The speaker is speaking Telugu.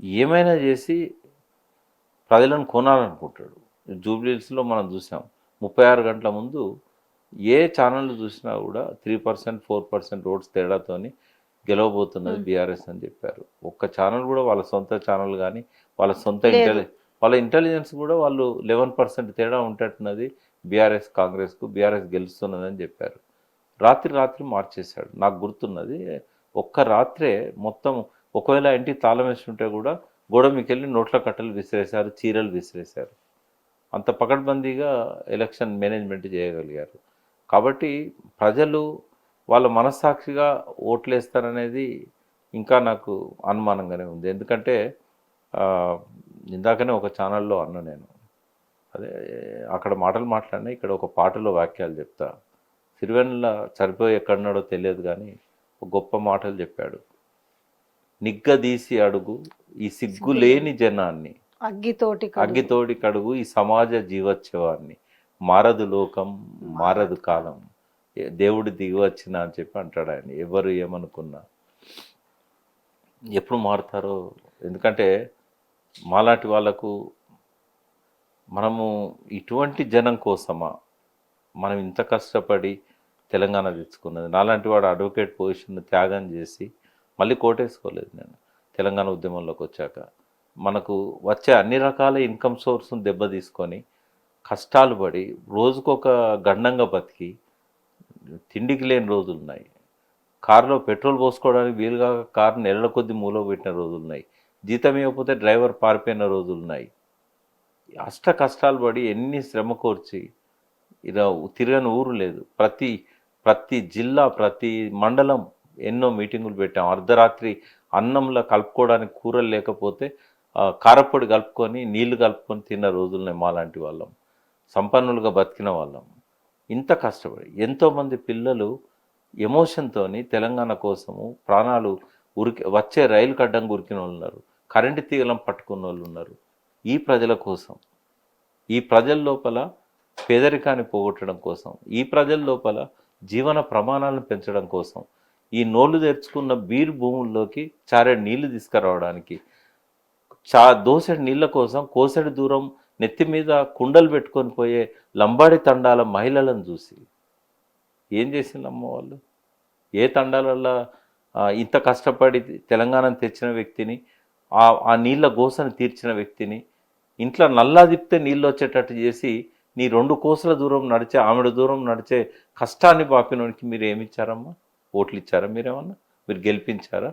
ఏమైనా చేసి ప్రజలను కొనాలనుకుంటాడు. జూబ్లీహిల్స్‌లో మనం చూసాం. 36 గంటల ముందు ఏ ఛానల్ చూసినా కూడా 3%, 4% ఓట్స్ తేడాతోని గెలవబోతున్నది హ్మ్. బీఆర్ఎస్ అని చెప్పారు. ఒక్క ఛానల్ కూడా వాళ్ళ సొంత ఛానల్ కానీ వాళ్ళ సొంత లేదు. వాళ్ళ ఇంటెలిజెన్స్ కూడా వాళ్ళు 11% తేడా ఉంటట్టున్నది కాంగ్రెస్కు బీఆర్ఎస్ గెలుస్తున్నదని చెప్పారు. రాత్రి రాత్రి మార్చేశాడు. నాకు గుర్తున్నది. ఒక్క రాత్రే మొత్తం ఒకవేళ ఇంటికి తాళం వేసి ఉంటే కూడా గోడ మీకెళ్ళి నోట్ల కట్టలు విసిరేశారు, చీరలు విసిరేశారు. అంత పకడ్బందీగా ఎలక్షన్ మేనేజ్మెంట్ చేయగలిగారు. కాబట్టి ప్రజలు వాళ్ళ మనస్సాక్షిగా ఓట్లేస్తారనేది ఇంకా నాకు అనుమానంగానే ఉంది. ఎందుకంటే ఇందాకనే ఒక ఛానల్లో అన్నా నేను. అదే అక్కడ మాటలు మాట్లాడినా ఇక్కడ ఒక పాటలో వాక్యాలు చెప్తా. సిరివెన్నెల చనిపోయి ఎక్కడున్నాడో తెలియదు కానీ ఒక గొప్ప మాటలు చెప్పాడు. నిగ్గదీసి అడుగు ఈ సిగ్గులేని జనాన్ని, అగ్గితోటి కడుగు ఈ సమాజ జీవోత్సవాన్ని, మారదు లోకం మారదు కాలం, దేవుడు దిగి వచ్చిన అని చెప్పి అంటాడు ఆయన. ఎవరు ఏమనుకున్నా ఎప్పుడు మారుతారో. ఎందుకంటే మాలాంటి వాళ్ళకు మనము ఇటువంటి జనం కోసమా మనం ఇంత కష్టపడి తెలంగాణ తెచ్చుకున్నది. నాలాంటి వాడు అడ్వకేట్ పొజిషన్ త్యాగం చేసి మళ్ళీ కోటేసుకోలేదు నేను తెలంగాణ ఉద్యమంలోకి వచ్చాక. మనకు వచ్చే అన్ని రకాల ఇన్కమ్ సోర్స్ను దెబ్బతీసుకొని కష్టాలు పడి రోజుకొక గండంగా బతికి తిండికి లేని రోజులు ఉన్నాయి. కారులో పెట్రోల్ పోసుకోవడానికి వీలుగా కారు నెలల కొద్ది మూలో పెట్టిన రోజులు ఉన్నాయి. జీతం ఇవ్వకపోతే డ్రైవర్ పారిపోయిన రోజులు ఉన్నాయి. అష్ట కష్టాలు పడి ఎన్ని శ్రమ కోర్చి ఇలా తిరగని ఊరు లేదు. ప్రతి జిల్లా ప్రతి మండలం ఎన్నో మీటింగులు పెట్టాం. అర్ధరాత్రి అన్నంలో కలుపుకోవడానికి కూరలు లేకపోతే కారపొడి కలుపుకొని నీళ్లు కలుపుకొని తిన్న రోజులున్నాయి. మాలాంటి వాళ్ళం సంపన్నులుగా బతికిన వాళ్ళం ఇంత కష్టపడి ఎంతోమంది పిల్లలు ఎమోషన్తో తెలంగాణ కోసము ప్రాణాలు వచ్చే రైలు కడ్డంగా ఉరికిన వాళ్ళు ఉన్నారు. కరెంటు తీగలం పట్టుకున్న వాళ్ళు ఉన్నారు. ఈ ప్రజల కోసం, ఈ ప్రజల లోపల పేదరికాన్ని పోగొట్టడం కోసం, ఈ ప్రజల లోపల జీవన ప్రమాణాలను పెంచడం కోసం, ఈ నోళ్లు తెరుచుకున్న బీరు భూముల్లోకి చారెడు నీళ్లు తీసుకురావడానికి, దోసెడు నీళ్ళ కోసం కోసెడు దూరం నెత్తి మీద కుండలు పెట్టుకొని పోయే లంబాడి తండాల మహిళలను చూసి ఏం చేసిందమ్మ వాళ్ళు? ఏ తండాలల్లో ఇంత కష్టపడి తెలంగాణను తెచ్చిన వ్యక్తిని, ఆ నీళ్ళ గోసను తీర్చిన వ్యక్తిని ఇంట్లో నల్లా తిప్పితే నీళ్ళు వచ్చేటట్టు చేసి నీ 2 కోసల దూరం నడిచే ఆమెడ దూరం నడిచే కష్టాన్ని పాపినోనికి మీరు ఏమిచ్చారమ్మా? ఓట్లు ఇచ్చారా? మీరేమన్నా మీరు గెలిపించారా?